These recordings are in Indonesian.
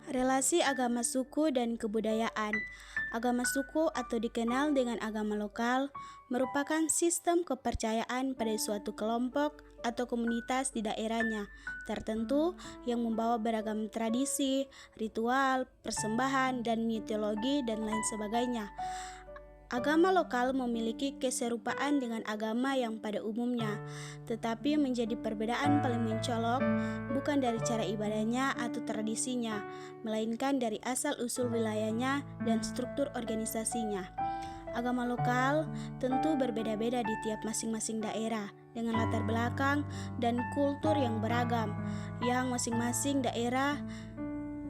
Relasi agama suku dan kebudayaan. Agama suku atau dikenal dengan agama lokal merupakan sistem kepercayaan pada suatu kelompok atau komunitas di daerahnya tertentu yang membawa beragam tradisi, ritual, persembahan, dan mitologi dan lain sebagainya. Agama lokal memiliki keserupaan dengan agama yang pada umumnya, tetapi menjadi perbedaan paling mencolok bukan dari cara ibadahnya atau tradisinya, melainkan dari asal-usul wilayahnya dan struktur organisasinya. Agama lokal tentu berbeda-beda di tiap masing-masing daerah, dengan latar belakang dan kultur yang beragam, yang masing-masing daerah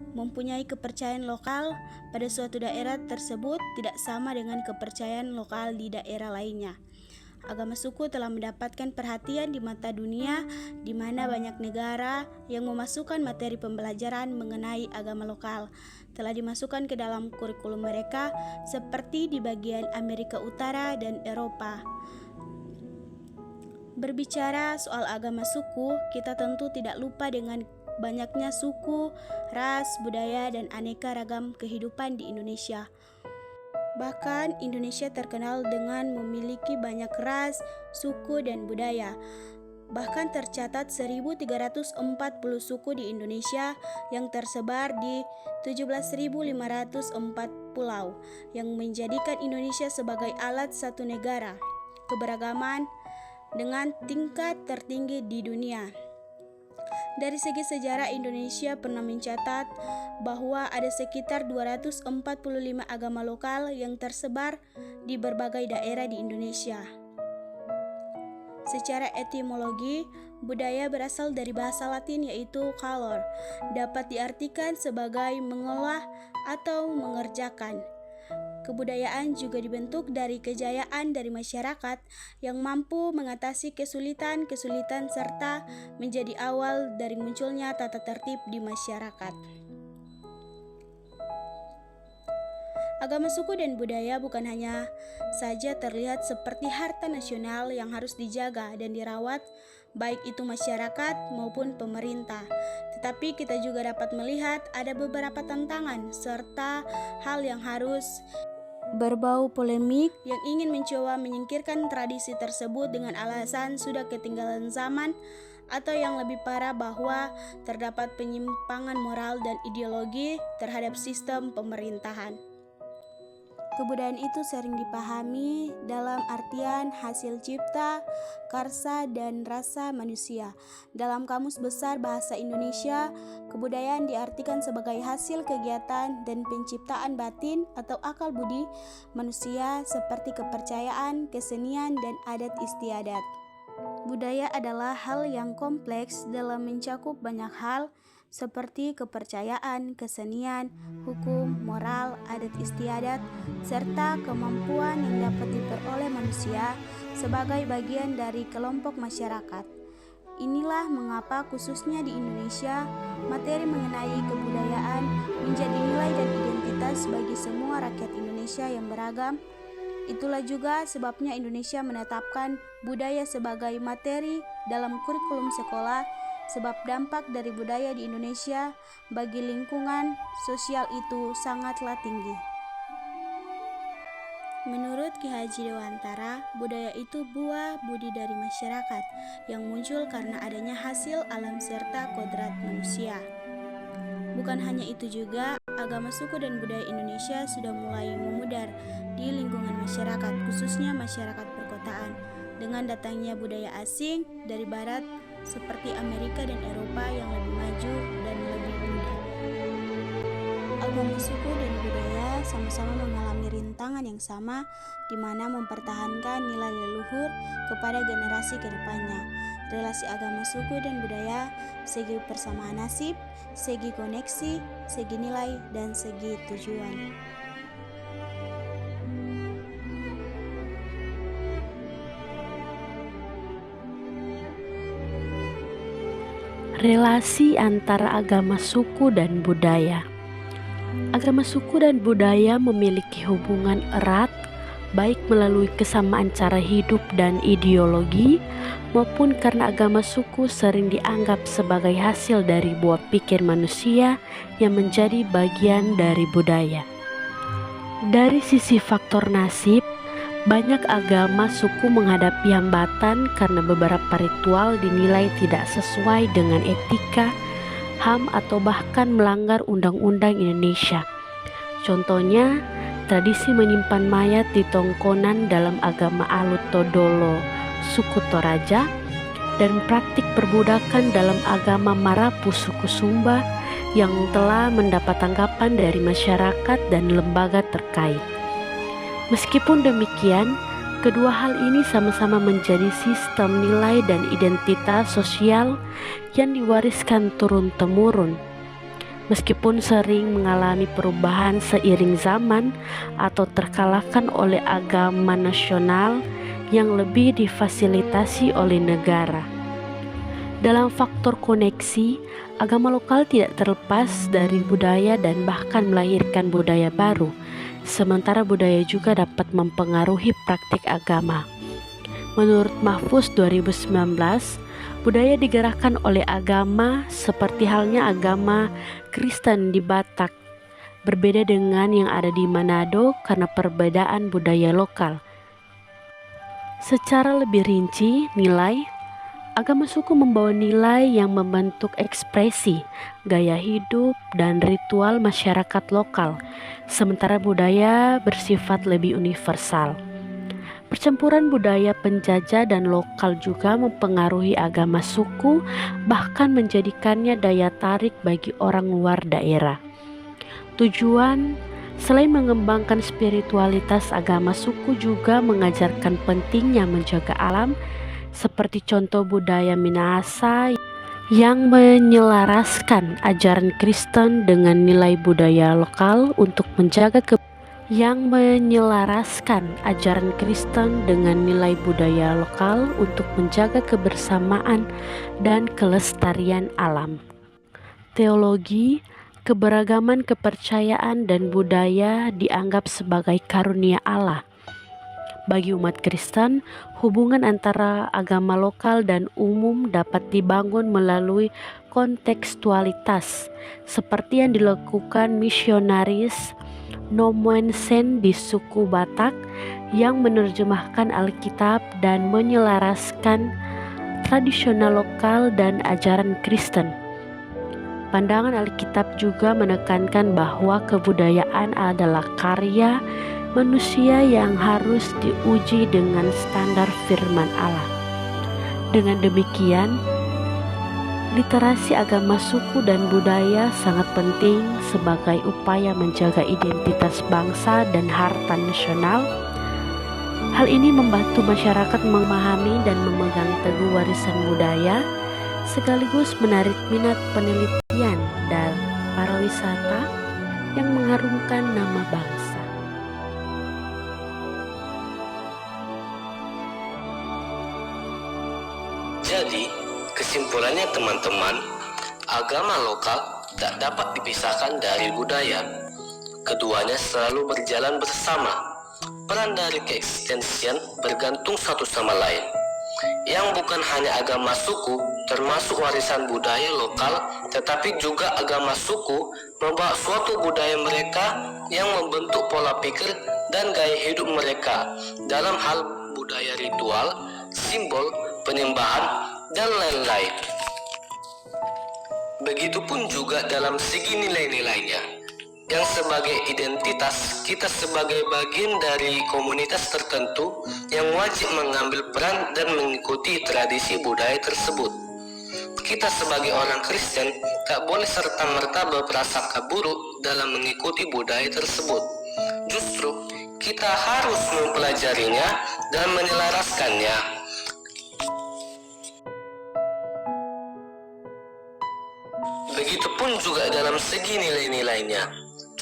mempunyai kepercayaan lokal pada suatu daerah tersebut tidak sama dengan kepercayaan lokal di daerah lainnya. Agama suku telah mendapatkan perhatian di mata dunia, di mana banyak negara yang memasukkan materi pembelajaran mengenai agama lokal telah dimasukkan ke dalam kurikulum mereka, seperti di bagian Amerika Utara dan Eropa. Berbicara soal agama suku, kita tentu tidak lupa dengan banyaknya suku, ras, budaya, dan aneka ragam kehidupan di Indonesia. Bahkan Indonesia terkenal dengan memiliki banyak ras, suku, dan budaya. Bahkan tercatat 1.340 suku di Indonesia yang tersebar di 17.504 pulau, yang menjadikan Indonesia sebagai alat satu negara keberagaman dengan tingkat tertinggi di dunia. Dari segi sejarah, Indonesia pernah mencatat bahwa ada sekitar 245 agama lokal yang tersebar di berbagai daerah di Indonesia. Secara etimologi, budaya berasal dari bahasa Latin yaitu calor, dapat diartikan sebagai mengolah atau mengerjakan. Kebudayaan juga dibentuk dari kejayaan dari masyarakat yang mampu mengatasi kesulitan-kesulitan serta menjadi awal dari munculnya tata tertib di masyarakat. Agama suku dan budaya bukan hanya saja terlihat seperti harta nasional yang harus dijaga dan dirawat, baik itu masyarakat maupun pemerintah. Tetapi kita juga dapat melihat ada beberapa tantangan serta hal yang harus berbau polemik yang ingin mencoba menyingkirkan tradisi tersebut dengan alasan sudah ketinggalan zaman, atau yang lebih parah bahwa terdapat penyimpangan moral dan ideologi terhadap sistem pemerintahan. Kebudayaan itu sering dipahami dalam artian hasil cipta, karsa, dan rasa manusia. Dalam Kamus Besar Bahasa Indonesia, kebudayaan diartikan sebagai hasil kegiatan dan penciptaan batin atau akal budi manusia seperti kepercayaan, kesenian, dan adat istiadat. Budaya adalah hal yang kompleks dalam mencakup banyak hal, seperti kepercayaan, kesenian, hukum, moral, adat istiadat, serta kemampuan yang dapat diperoleh manusia sebagai bagian dari kelompok masyarakat. Inilah mengapa khususnya di Indonesia, materi mengenai kebudayaan menjadi nilai dan identitas bagi semua rakyat Indonesia yang beragam. Itulah juga sebabnya Indonesia menetapkan budaya sebagai materi dalam kurikulum sekolah, sebab dampak dari budaya di Indonesia bagi lingkungan sosial itu sangatlah tinggi. Menurut Ki Haji Dewantara, budaya itu buah budi dari masyarakat yang muncul karena adanya hasil alam serta kodrat manusia. Bukan hanya itu juga, agama suku dan budaya Indonesia sudah mulai memudar di lingkungan masyarakat, khususnya masyarakat perkotaan, dengan datangnya budaya asing dari barat seperti Amerika dan Eropa yang lebih maju dan lebih muda. Agama suku dan budaya sama-sama mengalami rintangan yang sama, di mana mempertahankan nilai leluhur kepada generasi kedepannya. Relasi agama suku dan budaya, segi persamaan nasib, segi koneksi, segi nilai, dan segi tujuan. Relasi antara agama suku dan budaya. Agama suku dan budaya memiliki hubungan erat baik melalui kesamaan cara hidup dan ideologi, maupun karena agama suku sering dianggap sebagai hasil dari buah pikir manusia yang menjadi bagian dari budaya. Dari sisi faktor nasib, banyak agama suku menghadapi hambatan karena beberapa ritual dinilai tidak sesuai dengan etika, HAM, atau bahkan melanggar undang-undang Indonesia. Contohnya, tradisi menyimpan mayat di tongkonan dalam agama Alut Todolo suku Toraja, dan praktik perbudakan dalam agama Marapu suku Sumba yang telah mendapat tanggapan dari masyarakat dan lembaga terkait. Meskipun demikian, kedua hal ini sama-sama menjadi sistem nilai dan identitas sosial yang diwariskan turun-temurun. Meskipun sering mengalami perubahan seiring zaman atau terkalahkan oleh agama nasional yang lebih difasilitasi oleh negara. Dalam faktor koneksi, agama lokal tidak terlepas dari budaya dan bahkan melahirkan budaya baru, sementara budaya juga dapat mempengaruhi praktik agama. Menurut Mahfuz 2019, budaya digerakkan oleh agama seperti halnya agama Kristen di Batak, berbeda dengan yang ada di Manado karena perbedaan budaya lokal. Secara lebih rinci, agama suku membawa nilai yang membentuk ekspresi, gaya hidup, dan ritual masyarakat lokal, sementara budaya bersifat lebih universal. Percampuran budaya penjajah dan lokal juga mempengaruhi agama suku, bahkan menjadikannya daya tarik bagi orang luar daerah. Tujuan selain mengembangkan spiritualitas, agama suku juga mengajarkan pentingnya menjaga alam, seperti contoh budaya Minahasa yang menyelaraskan ajaran Kristen dengan nilai budaya lokal untuk menjaga kebersamaan dan kelestarian alam. Teologi, keberagaman kepercayaan dan budaya dianggap sebagai karunia Allah. Bagi umat Kristen, hubungan antara agama lokal dan umum dapat dibangun melalui kontekstualitas, seperti yang dilakukan misionaris Nomensen di suku Batak yang menerjemahkan Alkitab dan menyelaraskan tradisional lokal dan ajaran Kristen. Pandangan Alkitab juga menekankan bahwa kebudayaan adalah karya manusia yang harus diuji dengan standar firman Allah. Dengan demikian, literasi agama suku dan budaya sangat penting sebagai upaya menjaga identitas bangsa dan harta nasional. Hal ini membantu masyarakat memahami dan memegang teguh warisan budaya, sekaligus menarik minat penelitian dan pariwisata yang mengharumkan nama bangsa. Jadi, kesimpulannya teman-teman, agama lokal tak dapat dipisahkan dari budaya. Keduanya selalu berjalan bersama. Peran dari keeksistensian bergantung satu sama lain. Yang bukan hanya agama suku, termasuk warisan budaya lokal, tetapi juga agama suku membawa suatu budaya mereka yang membentuk pola pikir dan gaya hidup mereka dalam hal budaya ritual, simbol, penyembahan, dan lain-lain. Begitupun juga dalam segi nilai-nilainya, yang sebagai identitas kita sebagai bagian dari komunitas tertentu yang wajib mengambil peran dan mengikuti tradisi budaya tersebut. Kita sebagai orang Kristen tak boleh serta-merta berprasangka buruk dalam mengikuti budaya tersebut. Justru kita harus mempelajarinya dan menyelaraskannya. Begitupun juga dalam segi nilai-nilainya,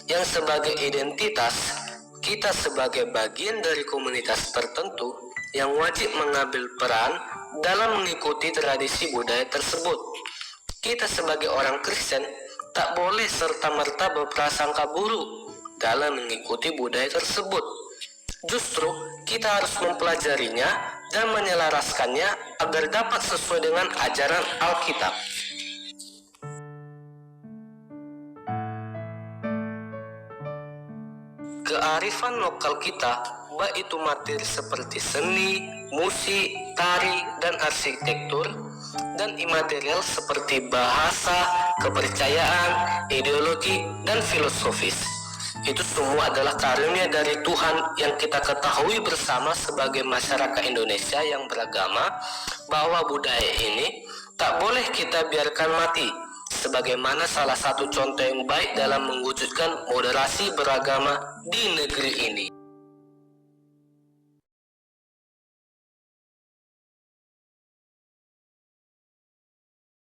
yang sebagai identitas kita sebagai bagian dari komunitas tertentu yang wajib mengambil peran dalam mengikuti tradisi budaya tersebut. Kita sebagai orang Kristen tak boleh serta-merta berprasangka buruk dalam mengikuti budaya tersebut. Justru kita harus mempelajarinya dan menyelaraskannya agar dapat sesuai dengan ajaran Alkitab. Kearifan lokal kita, baik itu materi seperti seni, musik, tari, dan arsitektur, dan imaterial seperti bahasa, kepercayaan, ideologi, dan filosofis. Itu semua adalah karunia dari Tuhan yang kita ketahui bersama sebagai masyarakat Indonesia yang beragama, bahwa budaya ini tak boleh kita biarkan mati, sebagaimana salah satu contoh yang baik dalam mewujudkan moderasi beragama di negeri ini.